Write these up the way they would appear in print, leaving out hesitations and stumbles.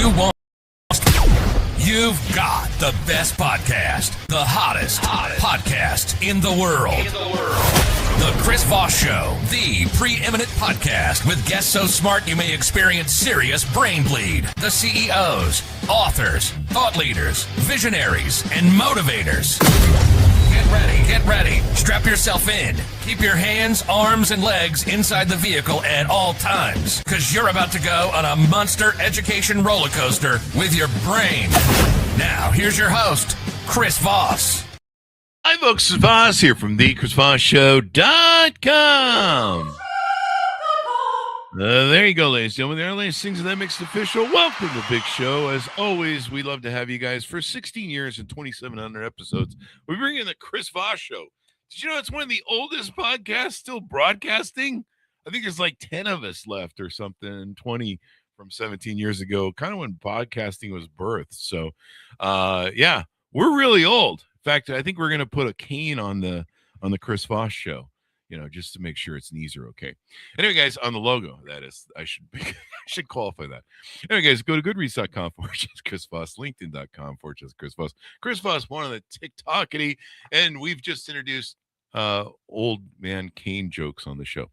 you want. You've got the best podcast, the hottest podcast in the world. The Chris Voss Show, the preeminent podcast with guests so smart you may experience serious brain bleed. The CEOs, authors, thought leaders, visionaries, and motivators. Get ready. Strap yourself in. Keep your hands, arms, and legs inside the vehicle at all times, because you're about to go on a monster education roller coaster with your brain. Now, here's your host, Chris Voss. Hi, folks. It's Voss here from thechrisvossshow.com. There you go, ladies and gentlemen. The latest things that makes it official. Welcome to Big Show. As always, we love to have you guys. For 16 years and 2,700 episodes, we bring in the Chris Voss Show. Did you know it's one of the oldest podcasts still broadcasting? I think there's like 10 of us left or something, 20 from 17 years ago, kind of when podcasting was birthed. So, yeah, we're really old. In fact, I think we're going to put a cane on the Chris Voss Show, just to make sure its knees are okay. Anyway, guys, on the logo, that is, I should qualify that. Anyway, guys, go to goodreads.com/Chris Voss, LinkedIn.com/Chris Voss. Chris Voss, one of the TikTokity, and we've just introduced old man Kane jokes on the show.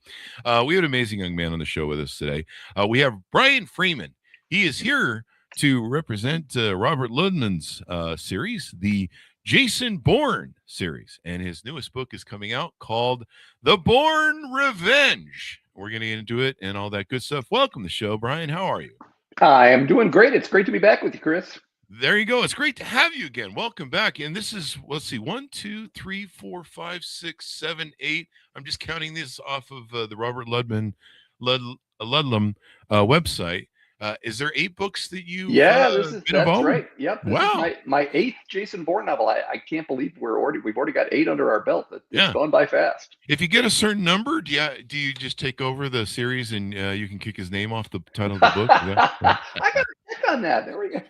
We have an amazing young man on the show with us today. We have Brian Freeman. He is here to represent Robert Ludlum's series, the Jason Bourne series, and his newest book is coming out called The Bourne Revenge. We're going to get into it and all that good stuff. Welcome to the show, Brian. How are you? I am doing great. It's great to be back with you, Chris. There you go. It's great to have you again. Welcome back. And this is, let's see, 1, 2, 3, 4, 5, 6, 7, 8. I'm just counting this off of the Robert Ludlum website. Is there 8 books that you that's involved? right. Yep. Wow. This is my 8th Jason Bourne novel. I can't believe we've already got 8 under our belt. It's gone by fast. If you get a certain number, do you just take over the series and you can kick his name off the title of the book? I got to check on that. There we go.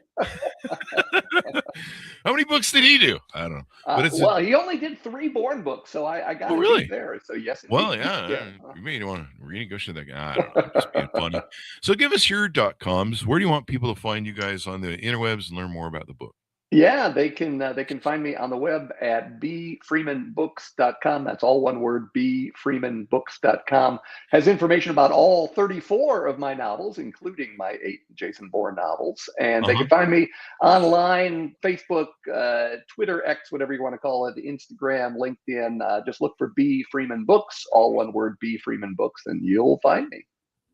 How many books did he do? I don't know. But he only did 3 Bourne books, so I got really there. So yes. Well, yeah. You may want to renegotiate that guy. I don't know. Just being funny. So give us your .coms. Where do you want people to find you guys on the interwebs and learn more about the book? Yeah, they can find me on the web at bfreemanbooks.com. That's all one word, bfreemanbooks.com. Has information about all 34 of my novels, including my 8 Jason Bourne novels. And they can find me online, Facebook, Twitter, X, whatever you want to call it, Instagram, LinkedIn. Just look for B Freeman Books, all one word, B Freeman Books, and you'll find me.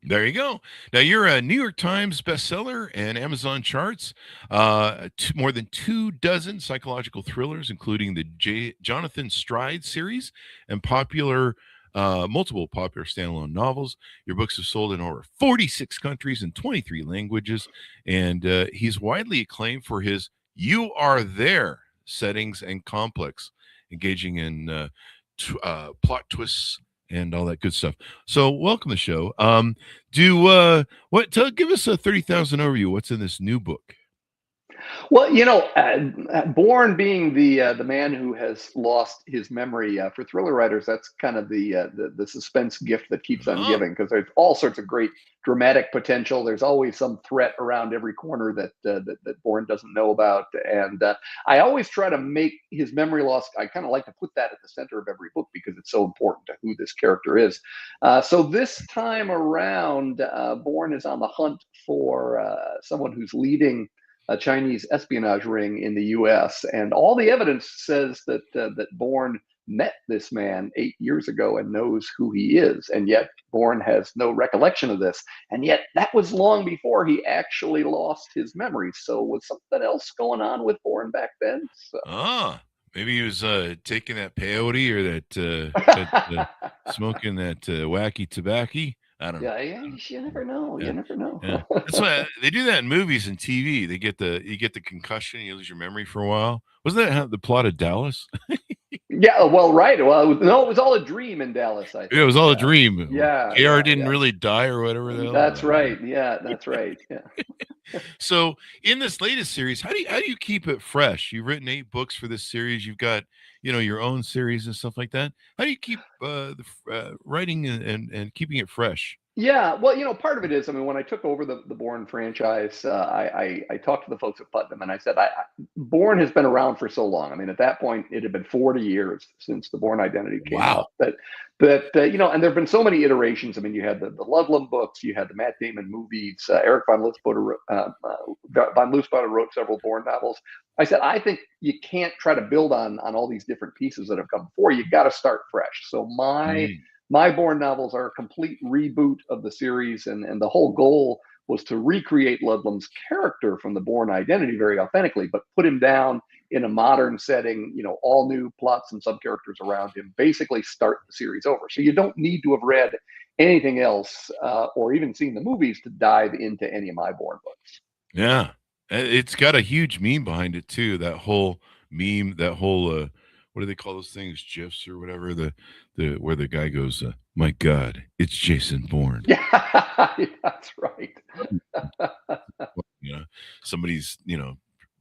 There you go. Now, you're a New York Times bestseller and Amazon charts, more than 24 psychological thrillers, including the Jonathan Stride series and multiple popular standalone novels. Your books have sold in over 46 countries and 23 languages, and he's widely acclaimed for his You Are There settings and complex, engaging in plot twists and all that good stuff. So welcome to the show. Give us a 30,000 overview. What's in this new book? Well, Bourne being the man who has lost his memory, for thriller writers, that's kind of the suspense gift that keeps on giving, because there's all sorts of great dramatic potential. There's always some threat around every corner that Bourne doesn't know about, and I always try to make his memory loss. I kind of like to put that at the center of every book because it's so important to who this character is. So this time around, Bourne is on the hunt for someone who's leading a Chinese espionage ring in the U.S., and all the evidence says that Bourne met this man 8 years ago and knows who he is, and yet Bourne has no recollection of this, and yet that was long before he actually lost his memory. So was something else going on with Bourne back then? Maybe he was taking that peyote or that smoking that wacky tobacco. I don't know. Yeah, you never know. Yeah. You never know. Yeah. That's why they do that in movies and TV. You get the concussion, you lose your memory for a while. Wasn't that the plot of Dallas? Yeah, well, right. Well, no, it was all a dream in Dallas, I think. Yeah, it was all a dream. Yeah. JR didn't really die or whatever. That's right. Yeah, that's right. Yeah. So in this latest series, how do you keep it fresh? You've written 8 books for this series. You've got, your own series and stuff like that. How do you keep writing and keeping it fresh? Yeah, well, part of it is, I mean, when I took over the Bourne franchise, I talked to the folks at Putnam, and I said, Bourne has been around for so long. I mean, at that point, it had been 40 years since the Bourne Identity came Wow. out. And there have been so many iterations. I mean, you had the Ludlum books, you had the Matt Damon movies. Eric von Lutzboder wrote several Bourne novels. I said, I think you can't try to build on all these different pieces that have come before. You got to start fresh. So my Bourne novels are a complete reboot of the series, and the whole goal was to recreate Ludlum's character from the Bourne Identity very authentically, but put him down in a modern setting, all new plots and sub characters around him, basically start the series over. So you don't need to have read anything else or even seen the movies to dive into any of my Bourne books. Yeah. It's got a huge meme behind it too. That whole meme, that whole what do they call those things? GIFs or whatever. The where the guy goes, my God, it's Jason Bourne. Yeah, that's right. Somebody's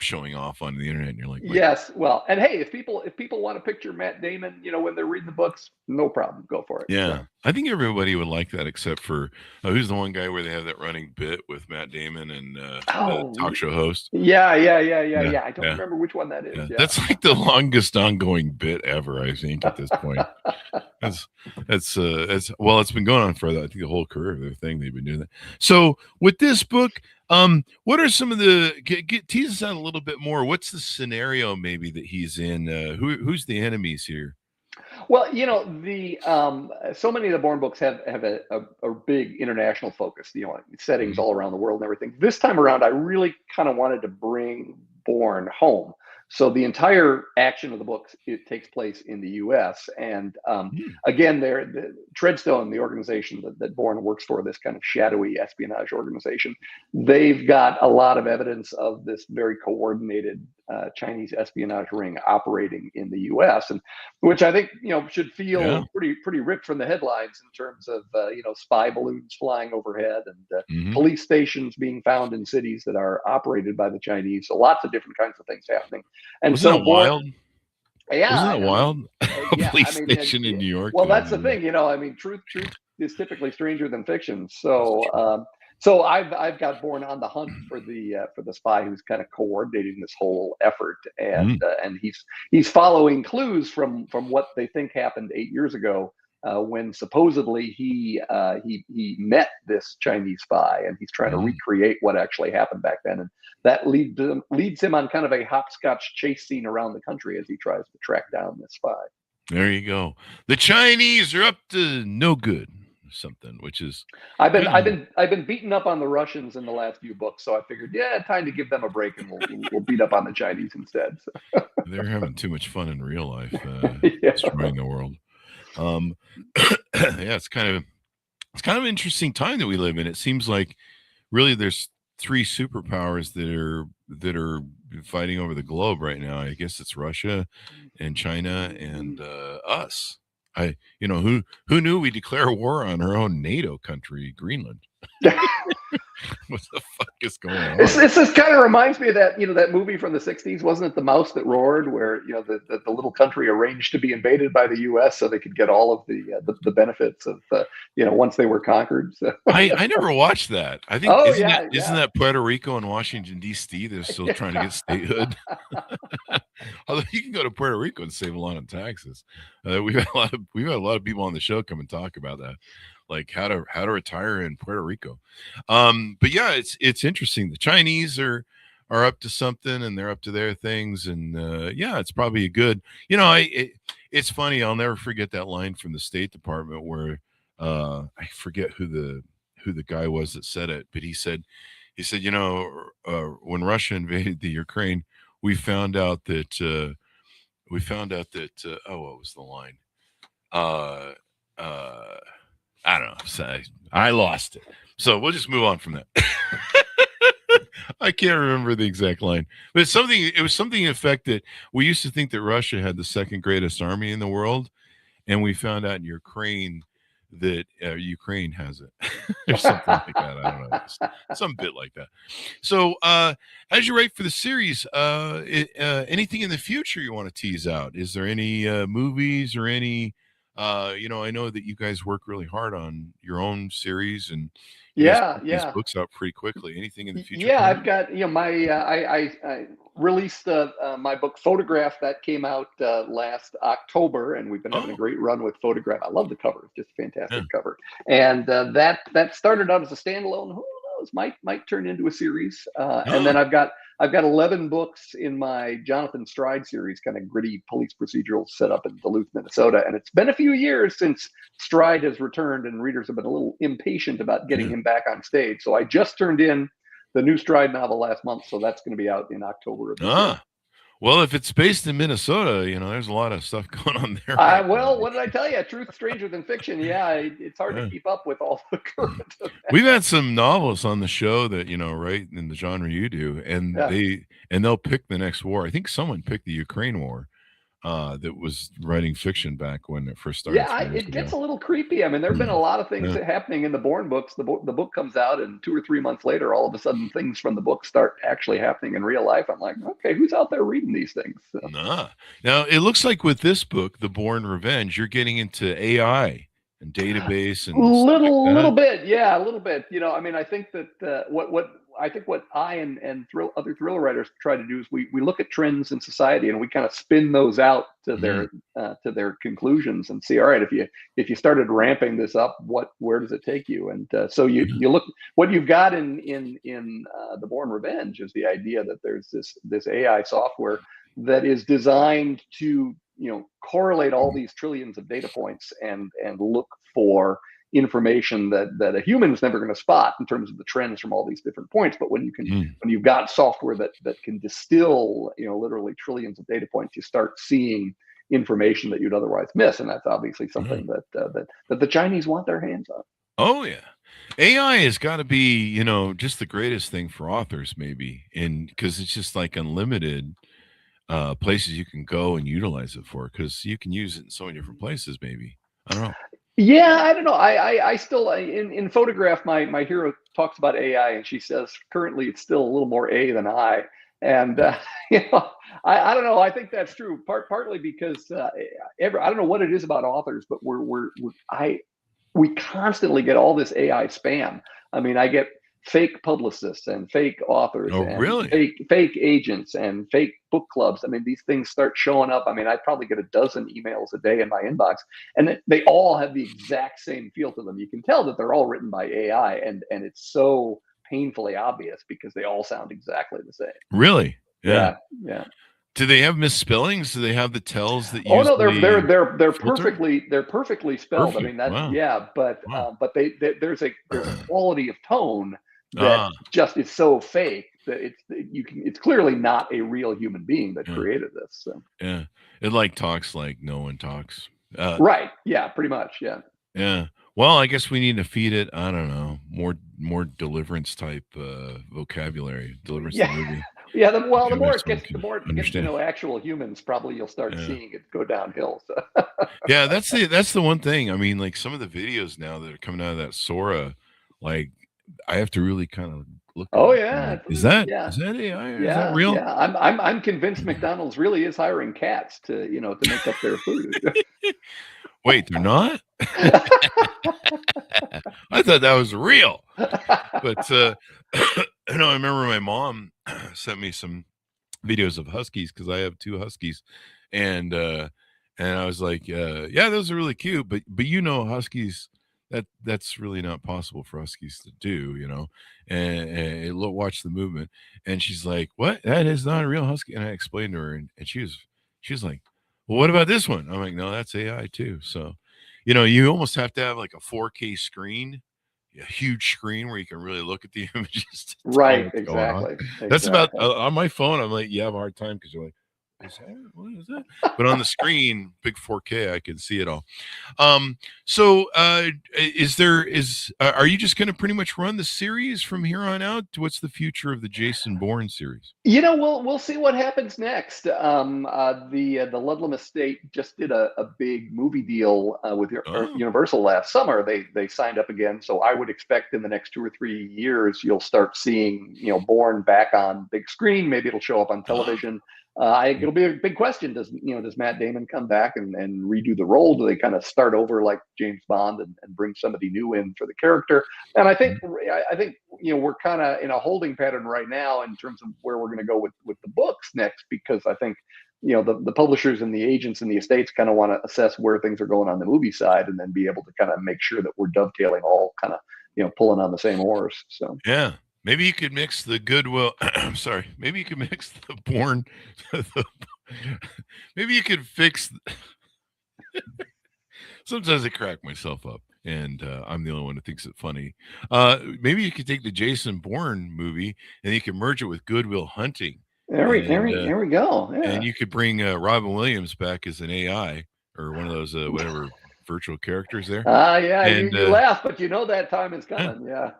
showing off on the internet, and you're like, yes. Well, and hey, if people want to picture Matt Damon, when they're reading the books, no problem, go for it. yeah. So. I think everybody would like that, except for who's the one guy where they have that running bit with Matt Damon and the talk show host. Yeah. I don't remember which one that is. Yeah. Yeah. That's like the longest ongoing bit ever, I think, at this point. It's been going on for I think the whole career of their thing. They've been doing that. So with this book, what are some of the tease us out a little bit more? What's the scenario maybe that he's in? Who's the enemies here? Well, so many of the Bourne books have a big international focus, settings all around the world and everything. This time around, I really kind of wanted to bring Bourne home. So the entire action of the books, it takes place in the U.S. And again, Treadstone, the organization that Bourne works for, this kind of shadowy espionage organization, they've got a lot of evidence of this very coordinated Chinese espionage ring operating in the U.S. and which I think should feel pretty ripped from the headlines in terms of spy balloons flying overhead and police stations being found in cities that are operated by the Chinese. So lots of different kinds of things happening. And Wasn't that wild? Yeah, wasn't that wild? Yeah, police station in New York. Well, that's the thing, truth is typically stranger than fiction. So I've got Bourne on the hunt for the spy who's kind of coordinating this whole effort, and he's following clues from what they think happened 8 years ago when supposedly he met this Chinese spy, and he's trying to recreate what actually happened back then, and that leads him on kind of a hopscotch chase scene around the country as he tries to track down this spy. There you go. The Chinese are up to no good. Something which is I've been beaten up on the Russians in the last few books, so I figured time to give them a break, and we'll beat up on the Chinese instead. So. They're having too much fun in real life, Yeah. destroying the world. It's kind of an interesting time that we live in. It seems like really there's three superpowers that are fighting over the globe right now. I guess it's Russia and China and us. Who knew we declare war on our own NATO country, Greenland? What the fuck is going on? This just kind of reminds me of that movie from the 60s. Wasn't it The Mouse That Roared, where the little country arranged to be invaded by the U.S. so they could get all of the benefits of once they were conquered. So. I never watched that. I think isn't that Puerto Rico and Washington D.C. They're still trying to get statehood. Although you can go to Puerto Rico and save a lot on taxes. We've had a lot of people on the show come and talk about that, like how to retire in Puerto Rico. But yeah, it's interesting. The Chinese are up to something, and they're up to their things, and it's probably a good. It's funny. I'll never forget that line from the State Department where I forget who the guy was that said it, but he said when Russia invaded the Ukraine, we found out that what was the line? I don't know. So I lost it. So we'll just move on from that. I can't remember the exact line, but it was something in effect that we used to think that Russia had the second greatest army in the world, and we found out in Ukraine that Ukraine has it, or something like that. I don't know, some bit like that. So, as you write for the series, anything in the future you want to tease out? Is there any movies or any I know that you guys work really hard on your own series, and you guys Yeah, put these yeah. books out pretty quickly. Anything in the future Yeah, I've coming? got my I released my book Photograph that came out last October, and we've been having a Oh, great run with Photograph. I love the cover; it's just a yeah. fantastic cover. And that started out as a standalone. Who knows? Might turn into a series. And Oh, then I've got 11 books in my Jonathan Stride series, kind of gritty police procedural set up in Duluth, Minnesota. And it's been a few years since Stride has returned, and readers have been a little impatient about getting yeah. him back on stage. So I just turned in the new Stride novel last month, so that's going to be out in October of this year. Ah, well, if it's based in Minnesota, there's a lot of stuff going on there right now. Well, what did I tell you? Truth stranger than fiction. Yeah, it's hard to Yeah. keep up with all the current events. We've had some novelists on the show that write in the genre you do, and Yeah. they'll pick the next war. I think someone picked the Ukraine war. That was writing fiction back when it first started Yeah, 3 years it gets ago. a little creepy. I mean, there have been a lot of things Yeah. happening in the Bourne books. The book comes out, and 2 or 3 months later, all of a sudden, things from the book start actually happening in real life. I'm like, okay, who's out there reading these things? So, Nah. Now it looks like with this book, The Born Revenge, you're getting into AI and database and stuff like little that. bit, yeah, a little bit. I mean, I think that what I and other thriller writers try to do is we look at trends in society and we kind of spin those out Mhm. to their conclusions and see, all right, if you started ramping this up, where does it take you? And so you look what you've got in the Born Revenge is the idea that there's this AI software that is designed to correlate all these trillions of data points and look for information that a human is never going to spot in terms of the trends from all these different points. But Mm. when you've got software that can distill literally trillions of data points, you start seeing information that you'd otherwise miss, and that's obviously Yeah. something that the Chinese want their hands on. Oh yeah. AI has got to be, just the greatest thing for authors, maybe, and because it's just like unlimited places you can go and utilize it for, because you can use it in so many different places. Maybe I don't know. Yeah, I don't know. I still in Photograph, my hero talks about AI, and she says currently it's still a little more A than I. And I don't know. I think that's true. Partly because I don't know what it is about authors, but we constantly get all this AI spam. I mean, I get fake publicists and fake authors Oh and really? fake agents and fake book clubs. I mean, these things start showing up. I mean, I probably get a dozen emails a day in my inbox, and they all have the exact same feel to them. You can tell that they're all written by AI, and it's so painfully obvious because they all sound exactly the same. Really? Yeah. Yeah, yeah. Do they have misspellings? Do they have the tells that Oh no, they're usually they're they're filter? perfectly spelled. I Perfect. mean that, Wow. yeah, Wow. but there's a quality of tone that Ah, just is so fake that it's clearly not a real human being that yeah, created this. So. yeah. It like talks like no one talks. Right, yeah, pretty much, yeah. Yeah. Well, I guess we need to feed it, I don't know, more deliverance type vocabulary, deliverance the Yeah, movie. yeah. The Maybe more it so we gets, can to understand. know actual humans, probably you'll start Yeah. seeing it go downhill. So. Yeah, that's the one thing. I mean, like some of the videos now that are coming out of that Sora, like I have to really kind of look at Oh it. I'm yeah, like, is that yeah. is that AI or is that Yeah, real? yeah. I'm convinced McDonald's really is hiring cats to make up their food. Wait, they're not? I thought that was real. But I remember my mom sent me some videos of huskies because I have two huskies, and I was like, yeah, those are really cute, but huskies, that's really not possible for huskies to do, and watch the movement, and she's like, what? That is not a real husky, and I explained to her, and she was like, well, what about this one? I'm like, no, that's AI too. So, you almost have to have like a 4K screen, a huge screen where you can really look at the images to tell Right, what's going on. exactly, That's about exactly. on my phone. I'm like, you have a hard time because you're like, is that what is that? But on the screen, big 4K, I can see it all. So are you just going to pretty much run the series from here on out? What's the future of the Jason Bourne series? We'll see what happens next. The Ludlam Estate just did a big movie deal with Oh, Universal last summer. They signed up again, so I would expect in the next 2 or 3 years you'll start seeing Bourne back on big screen. Maybe it'll show up on oh, television. It'll be a big question. Does Matt Damon come back and redo the role? Do they kind of start over like James Bond and bring somebody new in for the character? And I think we're kind of in a holding pattern right now in terms of where we're going to go with the books next, because I think the publishers and the agents and the estates kind of want to assess where things are going on the movie side, and then be able to kind of make sure that we're dovetailing all kind of pulling on the same oars. So yeah. Maybe you could mix the Goodwill. I'm sorry. Maybe you could mix the Bourne. Maybe you could fix. Sometimes I crack myself up, and I'm the only one who thinks it funny. Maybe you could take the Jason Bourne movie and you can merge it with Goodwill Hunting. There we go. Yeah. And you could bring Robin Williams back as an AI or one of those whatever virtual characters there. Yeah. And, you laugh, but that time is coming. Yeah.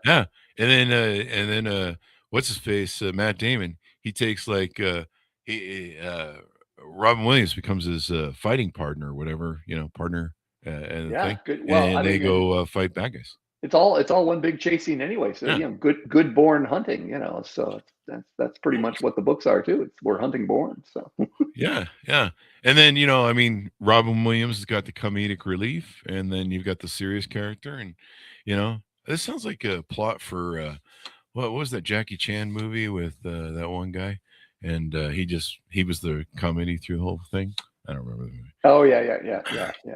Yeah. And then what's his face? Matt Damon. He takes like Robin Williams becomes his fighting partner or whatever, partner. And yeah, good. Well, and they go fight bad guys. It's all one big chase scene anyway. So good Bourne hunting. So that's pretty much what the books are too. We're hunting Bourne. So yeah. And then Robin Williams has got the comedic relief, and then you've got the serious character, and this sounds like a plot for what was that Jackie Chan movie with that one guy, and he was the comedy through the whole thing. I don't remember the movie. Oh yeah.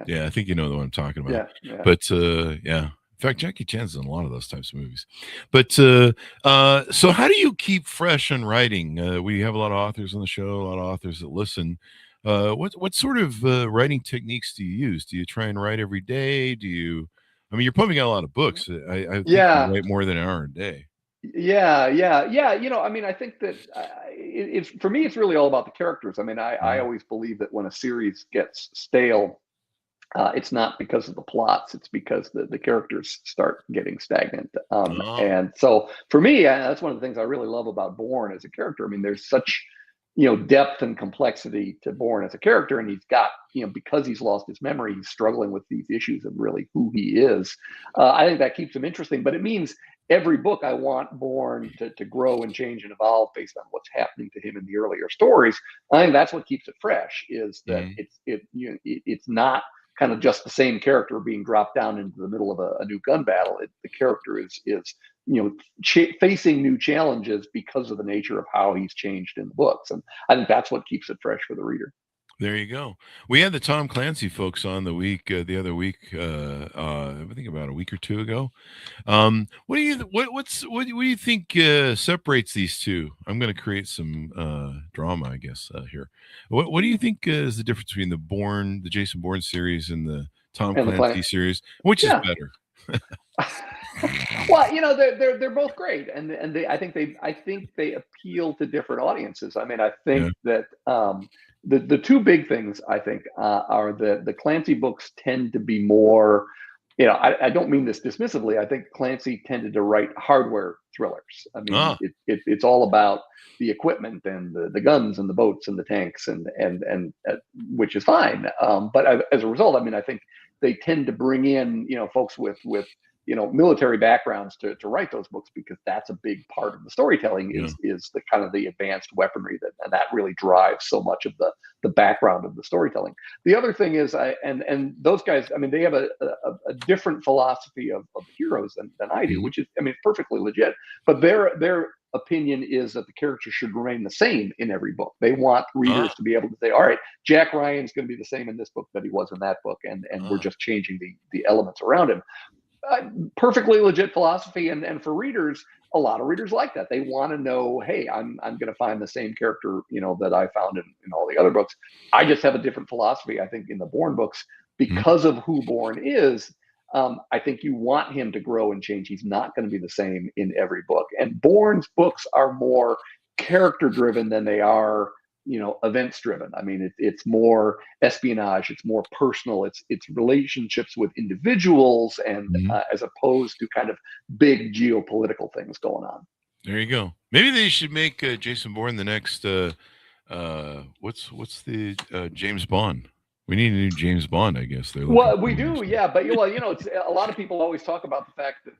Yeah, I think you know the one I'm talking about. Yeah. But yeah. In fact, Jackie Chan's in a lot of those types of movies. But so how do you keep fresh on writing? We have a lot of authors on the show, a lot of authors that listen. What sort of writing techniques do you use? Do you try and write every day? You're pumping out a lot of books. I think you write more than an hour a day. Yeah. I think that it's for me, it's really all about the characters. I always believe that when a series gets stale, it's not because of the plots, it's because the characters start getting stagnant. And so for me, that's one of the things I really love about Bourne as a character. There's such depth and complexity to Bourne as a character, and he's got because he's lost his memory, he's struggling with these issues of really who he is. I think that keeps him interesting, but it means every book I want Bourne to grow and change and evolve based on what's happening to him in the earlier stories. I think that's what keeps it fresh, is that it's not kind of just the same character being dropped down into the middle of a new gun battle. The character is facing new challenges because of the nature of how he's changed in the books, and I think that's what keeps it fresh for the reader. There you go. We had the Tom Clancy folks on the other week. I think about a week or two ago. What do you think separates these two? I'm going to create some drama, I guess, here. What do you think is the difference between the Jason Bourne series and the Tom Clancy series? Which is better? Well, they're both great, and I think they appeal to different audiences. I think that the two big things I think are the Clancy books tend to be more. I don't mean this dismissively. I think Clancy tended to write hardware thrillers. It's all about the equipment and the guns and the boats and the tanks and which is fine. But as a result, I think they tend to bring in folks with military backgrounds to write those books, because that's a big part of the storytelling is the kind of the advanced weaponry that really drives so much of the background of the storytelling. The other thing is and those guys, they have a different philosophy of heroes than I do, which is perfectly legit, but their opinion is that the character should remain the same in every book. They want readers to be able to say, all right, Jack Ryan's going to be the same in this book that he was in that book, and we're just changing the elements around him. Perfectly legit philosophy, and for readers, a lot of readers like that. They want to know, hey, I'm going to find the same character that I found in all the other books. I just have a different philosophy. I think in the Bourne books, because of who Bourne is, I think you want him to grow and change. He's not going to be the same in every book, and Bourne's books are more character driven than they are events driven. It's more espionage, it's more personal, it's relationships with individuals, and as opposed to kind of big geopolitical things going on. There you go. Maybe they should make Jason Bourne the next what's the James Bond? We need a new James Bond, I guess. They're looking Well, for we a new do, James yeah. But it's a lot of people always talk about the fact that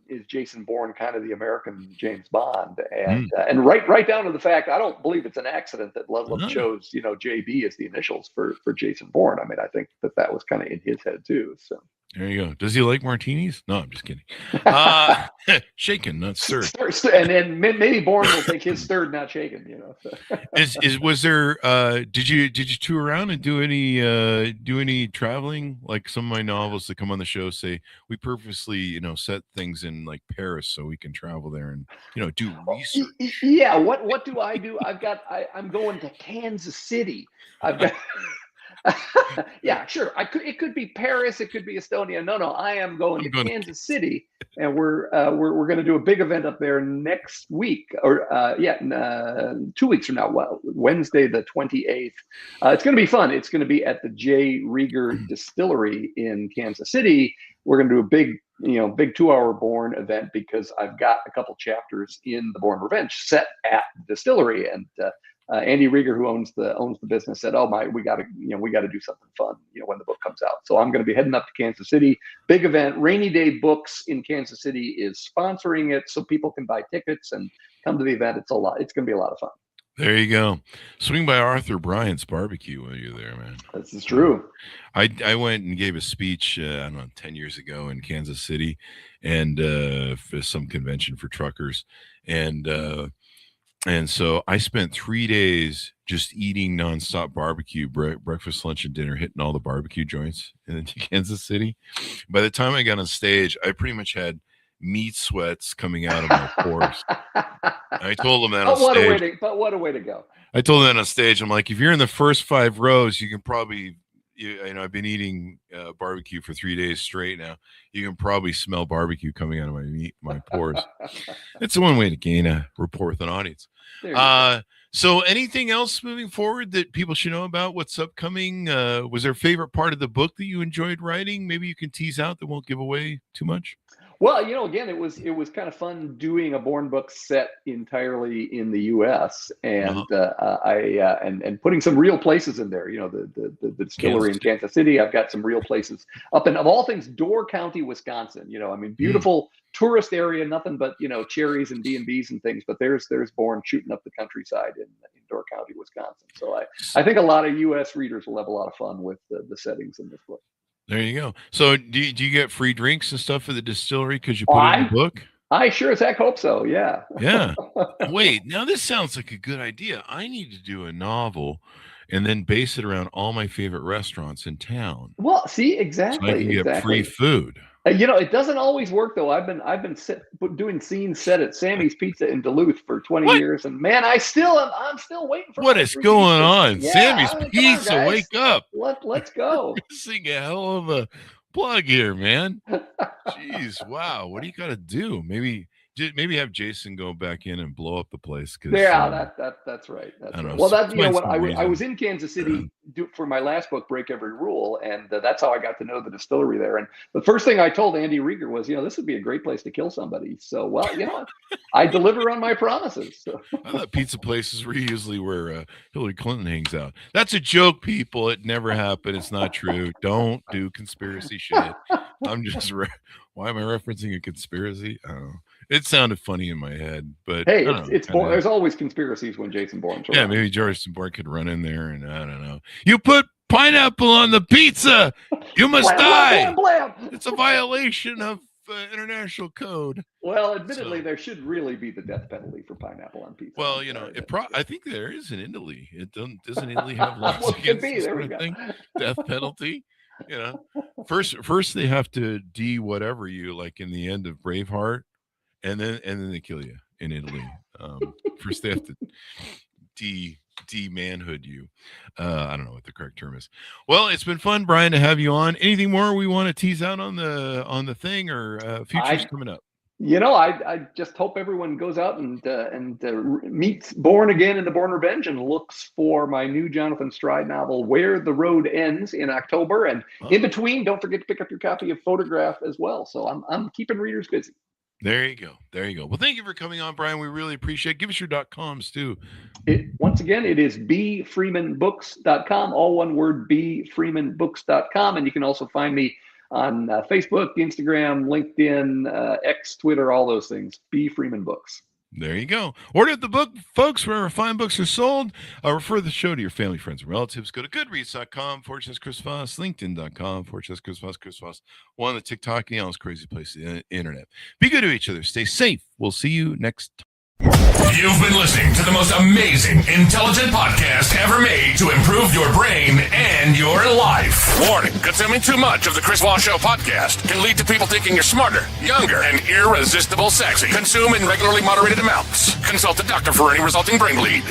is Jason Bourne kind of the American James Bond, Bond. and right down to the fact I don't believe it's an accident that Ludlum Ah, chose JB as the initials for Jason Bourne. I mean, I think that was kind of in his head too. So there you go. Does he like martinis? No, I'm just kidding. Shaken, not stirred. And then maybe Bourne will take his stirred, not shaken. So. Was there? Did you tour around and do any traveling? Like some of my novels that come on the show say we purposely set things in like Paris so we can travel there and do research. Yeah. What do I do? I'm going to Kansas City. I've got. Yeah, sure. It could be Paris. It could be Estonia. No, I am going to Kansas City, and we're going to do a big event up there next week, or 2 weeks from now. Well, Wednesday the 28th. It's going to be fun. It's going to be at the J. Rieger Distillery in Kansas City. We're going to do a big 2-hour Bourne event because I've got a couple chapters in the Bourne Revenge set at the distillery, and Andy Rieger, who owns the business, said, "Oh we got to do something fun, when the book comes out." So I'm going to be heading up to Kansas City. Big event. Rainy Day Books in Kansas City is sponsoring it, so people can buy tickets and come to the event. It's going to be a lot of fun. There you go. Swing by Arthur Bryant's barbecue while you're there, man. This is true. I went and gave a speech, I don't know, 10 years ago in Kansas City, and for some convention for truckers, and so I spent 3 days just eating nonstop barbecue, breakfast, lunch, and dinner, hitting all the barbecue joints in Kansas City. By the time I got on stage, I pretty much had meat sweats coming out of my pores. I told them that on stage. What a way to go. I told them that on stage. I'm like, if you're in the first 5 rows, you can probably, I've been eating barbecue for 3 days straight now. You can probably smell barbecue coming out of my pores. It's one way to gain a rapport with an audience. So anything else moving forward that people should know about? What's upcoming? Was there a favorite part of the book that you enjoyed writing? Maybe you can tease out that won't give away too much. Well, again, it was kind of fun doing a Bourne book set entirely in the U.S. and and putting some real places in there. The distillery in Kansas City. I've got some real places up in, of all things, Door County, Wisconsin. Beautiful tourist area, nothing but cherries and B&Bs and things. But there's Bourne shooting up the countryside in Door County, Wisconsin. So I think a lot of U.S. readers will have a lot of fun with the settings in this book. There you go. So do you get free drinks and stuff for the distillery because you put it in the book? I sure as heck hope so, yeah. Yeah. Wait, now this sounds like a good idea. I need to do a novel and then base it around all my favorite restaurants in town. Well, see, exactly. So I can get free food. It doesn't always work though. I've been doing scenes set at Sammy's Pizza in Duluth for 20 years, and man, I'm still waiting for what is going on. Yeah, Sammy's Pizza, on, wake up. Let's go. This is a hell of a plug here, man. Jeez, wow. What do you got to do? Maybe have Jason go back in and blow up the place. Yeah, that's right. That's right. Well, when I was in Kansas City for my last book, Break Every Rule, and that's how I got to know the distillery there. And the first thing I told Andy Rieger was, this would be a great place to kill somebody. So, well, I deliver on my promises. So. I thought pizza places were usually where Hillary Clinton hangs out. That's a joke, people. It never happened. It's not true. Don't do conspiracy shit. I'm just. Why am I referencing a conspiracy? I don't know. It sounded funny in my head, but hey, it's Bourne. There's always conspiracies when Jason Bourne's around. Yeah, maybe Jason Bourne could run in there, and I don't know. You put pineapple on the pizza, you must die. Blam, blam, blam. It's a violation of international code. Well, admittedly, there should really be the death penalty for pineapple on pizza. Well, I think there is in Italy. Doesn't Italy have laws against this sort of thing? Death penalty. First they have to whatever you, like in the end of Braveheart, and then they kill you in Italy. First they have to manhood you. I don't know what the correct term is. Well, it's been fun, Brian, to have you on. Anything more we want to tease out on the thing or futures coming up? I just hope everyone goes out and meets Bourne again in the Bourne Revenge and looks for my new Jonathan Stride novel, Where the Road Ends, in October. And in between, don't forget to pick up your copy of Photograph as well. So I'm keeping readers busy. There you go. There you go. Well, thank you for coming on, Brian. We really appreciate it. Give us your .coms too. Once again, it is bfreemanbooks.com, all one word, bfreemanbooks.com. And you can also find me on Facebook, Instagram, LinkedIn, X, Twitter, all those things. B Freeman Books. There you go. Order the book, folks, wherever fine books are sold. Refer the show to your family, friends, and relatives. Go to goodreads.com/Chris Voss, LinkedIn.com/Chris Voss, one, the TikTok, all this crazy place, the internet. Be good to each other. Stay safe. We'll see you next time. You've been listening to the most amazing, intelligent podcast ever made to improve your brain and your life. Warning, consuming too much of the Chris Voss Show podcast can lead to people thinking you're smarter, younger, and irresistible sexy. Consume in regularly moderated amounts. Consult a doctor for any resulting brain bleed.